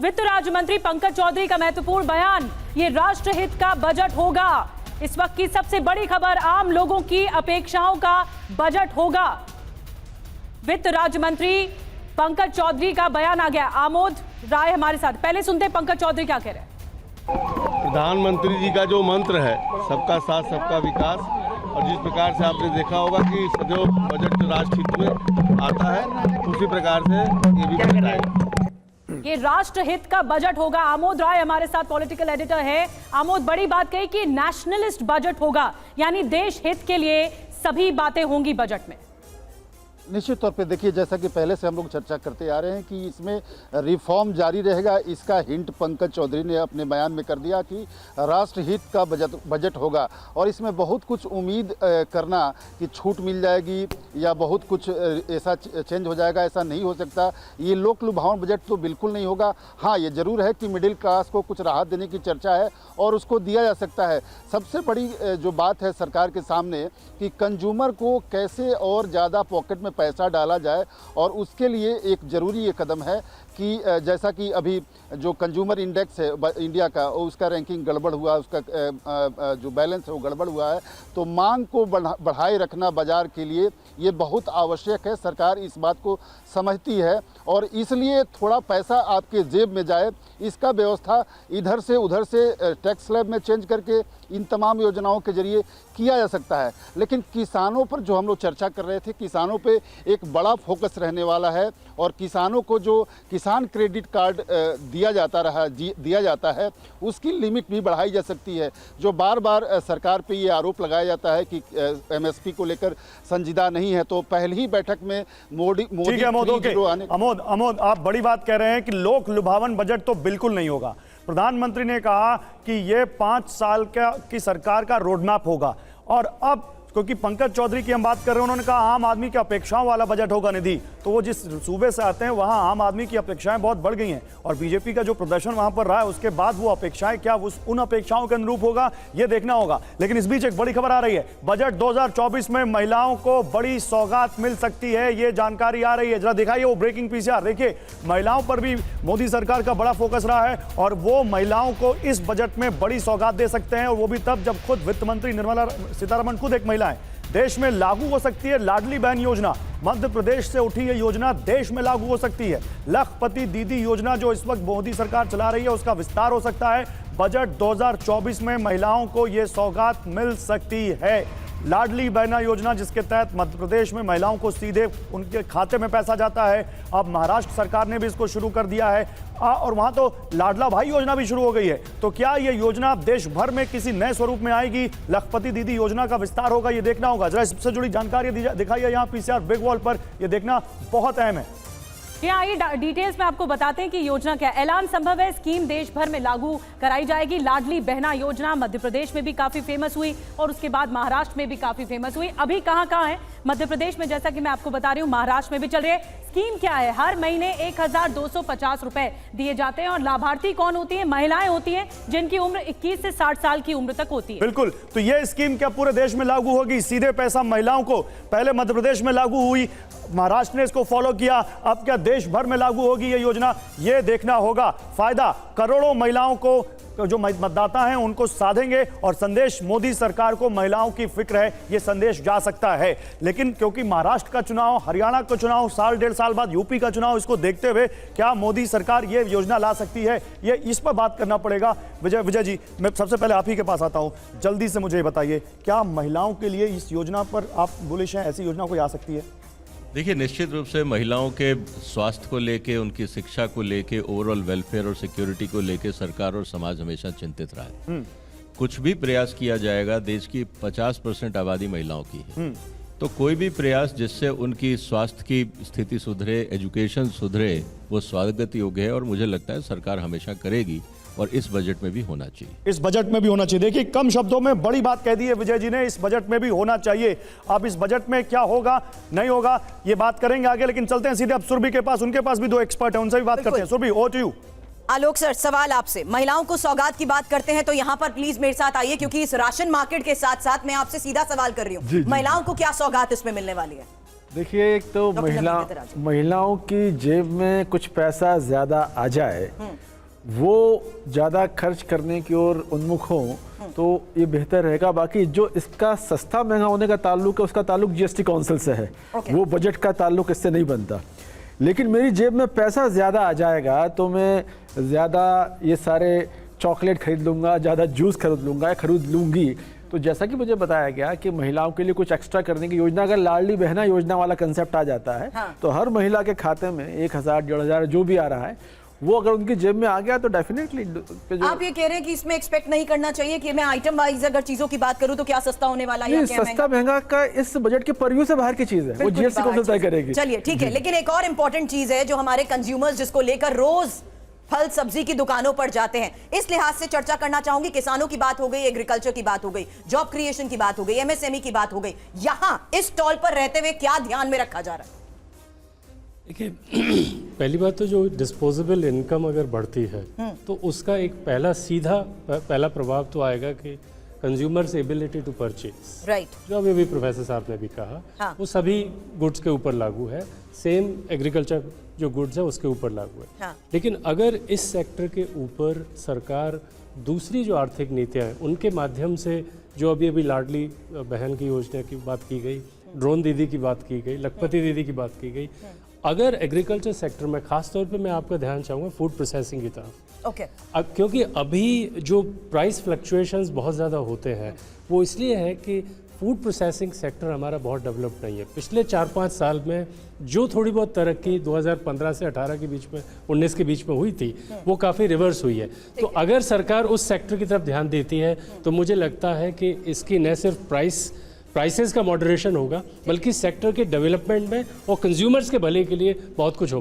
वित्त राज्य मंत्री पंकज चौधरी का महत्वपूर्ण बयान, ये राष्ट्रहित का बजट होगा। इस वक्त की सबसे बड़ी खबर, आम लोगों की अपेक्षाओं का बजट होगा। वित्त राज्य मंत्री पंकज चौधरी का बयान आ गया। आमोद राय हमारे साथ, पहले सुनते हैं पंकज चौधरी क्या कह रहे हैं। प्रधानमंत्री जी का जो मंत्र है, सबका साथ सबका विकास, और जिस प्रकार से आपने देखा होगा कि सदैव बजट राष्ट्रहित में आता है, उसी प्रकार से ये भी बजट आएगा। ये राष्ट्रहित का बजट होगा। आमोद राय हमारे साथ पॉलिटिकल एडिटर है। आमोद, बड़ी बात कही कि नेशनलिस्ट बजट होगा, यानी देश हित के लिए सभी बातें होंगी बजट में। निश्चित तौर पे देखिए, जैसा कि पहले से हम लोग चर्चा करते आ रहे हैं कि इसमें रिफॉर्म जारी रहेगा। इसका हिंट पंकज चौधरी ने अपने बयान में कर दिया कि राष्ट्रहित का बजट होगा, और इसमें बहुत कुछ उम्मीद करना कि छूट मिल जाएगी या बहुत कुछ ऐसा चेंज हो जाएगा, ऐसा नहीं हो सकता। ये लोक लुभावन बजट तो बिल्कुल नहीं होगा। हाँ, ये जरूर है कि मिडिल क्लास को कुछ राहत देने की चर्चा है और उसको दिया जा सकता है। सबसे बड़ी जो बात है सरकार के सामने कि कंज्यूमर को कैसे और ज़्यादा पॉकेट में पैसा डाला जाए, और उसके लिए एक ज़रूरी ये कदम है कि जैसा कि अभी जो कंज्यूमर इंडेक्स है इंडिया का, उसका रैंकिंग गड़बड़ हुआ, उसका जो बैलेंस है वो गड़बड़ हुआ है, तो मांग को बढ़ाए रखना बाजार के लिए ये बहुत आवश्यक है। सरकार इस बात को समझती है और इसलिए थोड़ा पैसा आपके जेब में जाए, इसका व्यवस्था इधर से उधर से टैक्स स्लैब में चेंज करके इन तमाम योजनाओं के जरिए किया जा सकता है। लेकिन किसानों पर जो हम लोग चर्चा कर रहे थे, किसानों पे एक बड़ा फोकस रहने वाला है, और किसानों को जो किसान क्रेडिट कार्ड दिया जाता है, उसकी लिमिट भी बढ़ाई जा सकती है। जो बार बार सरकार पे ये आरोप लगाया जाता है कि एमएसपी को लेकर संजीदा नहीं है, तो पहली ही बैठक में मोदी अमोद, आप बड़ी बात कह रहे हैं कि लोक लुभावन बजट तो बिल्कुल नहीं होगा। प्रधानमंत्री ने कहा कि ये 5 साल की सरकार का रोडमैप होगा, और अब क्योंकि पंकज चौधरी की हम बात कर रहे हैं, उन्होंने कहा आम आदमी की अपेक्षाओं वाला बजट होगा। निधि, तो वो जिस सूबे से आते हैं वहां आम आदमी की अपेक्षाएं बहुत बढ़ गई हैं, और बीजेपी का जो प्रदर्शन वहां पर रहा है उसके बाद वो अपेक्षाएं क्या उन अपेक्षाओं के अनुरूप होगा, ये देखना होगा। लेकिन इस बीच एक बड़ी खबर आ रही है, बजट 2024 में महिलाओं को बड़ी सौगात मिल सकती है, ये जानकारी आ रही है। जरा दिखाइए वो ब्रेकिंग पीसीआर। देखिए, महिलाओं पर भी मोदी सरकार का बड़ा फोकस रहा है, और वो महिलाओं को इस बजट में बड़ी सौगात दे सकते हैं, और वो भी तब जब खुद वित्त मंत्री निर्मला सीतारमण खुद एक महिला है। देश में लागू हो सकती है लाडली बहन योजना। मध्य प्रदेश से उठी ये योजना देश में लागू हो सकती है। लखपति दीदी योजना जो इस वक्त मोदी सरकार चला रही है, उसका विस्तार हो सकता है। बजट 2024 में महिलाओं को ये सौगात मिल सकती है। लाडली बहना योजना, जिसके तहत मध्य प्रदेश में महिलाओं को सीधे उनके खाते में पैसा जाता है। अब महाराष्ट्र सरकार ने भी इसको शुरू कर दिया है, और वहां तो लाडला भाई योजना भी शुरू हो गई है। तो क्या ये योजना देश भर में किसी नए स्वरूप में आएगी? लखपति दीदी योजना का विस्तार होगा, ये देखना होगा। जरा इससे जुड़ी जानकारी दिखाइए यहाँ पीसीआर बिग वॉल पर, यह देखना बहुत अहम है। आइए डिटेल्स में आपको बताते हैं कि योजना क्या। ऐलान संभव है, स्कीम देश भर में लागू कराई जाएगी। लाडली बहना योजना मध्य प्रदेश में भी काफी फेमस हुई, और उसके बाद महाराष्ट्र में भी काफी फेमस हुई। अभी कहां है? मध्य प्रदेश में, जैसा कि मैं आपको बता रही हूं, महाराष्ट्र में भी चल रही है। स्कीम क्या है? हर महीने 1250 रुपए दिए जाते हैं, और लाभार्थी कौन होती है? महिलाएं होती हैं जिनकी उम्र 21 से 60 साल की उम्र तक होती है। बिल्कुल, तो यह स्कीम क्या पूरे देश में लागू होगी? सीधे पैसा महिलाओं को। पहले मध्य प्रदेश में लागू हुई, महाराष्ट्र ने इसको फॉलो किया, अब क्या देश भर में लागू होगी ये योजना? ये देखना होगा। फायदा करोड़ों महिलाओं को, जो मतदाता हैं उनको साधेंगे, और संदेश मोदी सरकार को महिलाओं की फिक्र है, ये संदेश जा सकता है। लेकिन क्योंकि महाराष्ट्र का चुनाव, हरियाणा का चुनाव, साल डेढ़ साल बाद यूपी का चुनाव, इसको देखते हुए क्या मोदी सरकार ये योजना ला सकती है, ये इस पर बात करना पड़ेगा। विजय जी, मैं सबसे पहले आप ही के पास आता हूं। जल्दी से मुझे बताइए, क्या महिलाओं के लिए इस योजना पर आप बुलिश हैं? ऐसी योजना कोई आ सकती है? देखिए, निश्चित रूप से महिलाओं के स्वास्थ्य को लेके, उनकी शिक्षा को लेके, ओवरऑल वेलफेयर और सिक्योरिटी को लेके सरकार और समाज हमेशा चिंतित रहा है। कुछ भी प्रयास किया जाएगा, देश की 50% आबादी महिलाओं की है, तो कोई भी प्रयास जिससे उनकी स्वास्थ्य की स्थिति सुधरे, एजुकेशन सुधरे, वो स्वागत योग्य है, और मुझे लगता है सरकार हमेशा करेगी, और इस बजट में भी होना चाहिए। इस बजट में भी होना चाहिए। देखिए, कम शब्दों में बड़ी बात कह दी है विजय जी ने, इस बजट में भी होना चाहिए। अब इस बजट में क्या होगा नहीं होगा ये बात करेंगे आगे, लेकिन चलते हैं सीधे अब सुरभि के पास। उनके पास भी 2 एक्सपर्ट हैं, उनसे भी बात करते हैं। Surabhi, over to you. Alok sir, सवाल आपसे, महिलाओं को सौगात की बात करते हैं तो यहाँ पर प्लीज मेरे साथ आइए, क्योंकि इस राशन मार्केट के साथ साथ मैं आपसे सीधा सवाल कर रही हूँ। महिलाओं को क्या सौगात इसमें मिलने वाली है? देखिए, एक तो महिलाओं की जेब में कुछ पैसा ज्यादा आ जाए, वो ज़्यादा खर्च करने की ओर उन्मुख हों तो ये बेहतर रहेगा। बाकी जो इसका सस्ता महंगा होने का ताल्लुक है उसका ताल्लुक जीएसटी काउंसिल से है, वो बजट का ताल्लुक इससे नहीं बनता। लेकिन मेरी जेब में पैसा ज़्यादा आ जाएगा तो मैं ज़्यादा ये सारे चॉकलेट खरीद लूँगा, ज़्यादा जूस खरीद लूँगा या खरीद लूँगी। तो जैसा कि मुझे बताया गया कि महिलाओं के लिए कुछ एक्स्ट्रा करने की योजना, अगर लाडली बहना योजना वाला कंसेप्ट आ जाता है तो हर महिला के खाते में 1000 1500 जो भी आ रहा है वो अगर उनकी जेब में आ गया तो डेफिनेटली। आप ये कह रहे हैं कि इसमें एक्सपेक्ट नहीं करना चाहिए कि मैं आइटम वाइज अगर चीजों की बात करूं तो क्या सस्ता होने वाला है या क्या सस्ता महंगा का इस बजट के पर्यू से बाहर की चीज है, वो जीएसटी काउंसिल तय करेगी। चलिए ठीक है, लेकिन एक और इंपॉर्टेंट चीज है जो हमारे कंज्यूमर्स जिसको लेकर रोज फल सब्जी की दुकानों पर जाते हैं, इस लिहाज से चर्चा करना चाहूंगी। किसानों की बात हो गई, एग्रीकल्चर की बात हो गई, जॉब क्रिएशन की बात हो गई, एमएसएमई की बात हो गई, यहां इस स्टॉल पर रहते हुए क्या ध्यान में रखा जा रहा है? देखिए, पहली बात तो जो डिस्पोजेबल इनकम अगर बढ़ती है तो उसका एक पहला प्रभाव तो आएगा कि consumers ability to purchase, right, जो अभी प्रोफेसर साहब ने भी कहा, हाँ। वो सभी गुड्स के ऊपर लागू है। सेम एग्रीकल्चर जो गुड्स है उसके ऊपर लागू है, हाँ। लेकिन अगर इस सेक्टर के ऊपर सरकार दूसरी जो आर्थिक नीतियाँ हैं उनके माध्यम से, जो अभी लाडली बहन की योजना की बात की गई, ड्रोन दीदी की बात की गई, लखपति दीदी की बात की गई, अगर एग्रीकल्चर सेक्टर में खास तौर पे मैं आपका ध्यान चाहूँगा फूड प्रोसेसिंग की तरफ। ओके। अब क्योंकि अभी जो प्राइस फ्लक्चुएशंस बहुत ज़्यादा होते हैं वो इसलिए है कि फूड प्रोसेसिंग सेक्टर हमारा बहुत डेवलप नहीं है। पिछले 4-5 साल में जो थोड़ी बहुत तरक्की 2015 से 18 के बीच में, 19 के बीच में हुई थी, वो काफ़ी रिवर्स हुई है। तो अगर सरकार उस सेक्टर की तरफ ध्यान देती है तो मुझे लगता है कि इसकी न सिर्फ प्राइसेस का मॉडरेशन होगा बल्कि सेक्टर के डेवलपमेंट में और कंज्यूमर्स के भले के लिए बहुत कुछ हो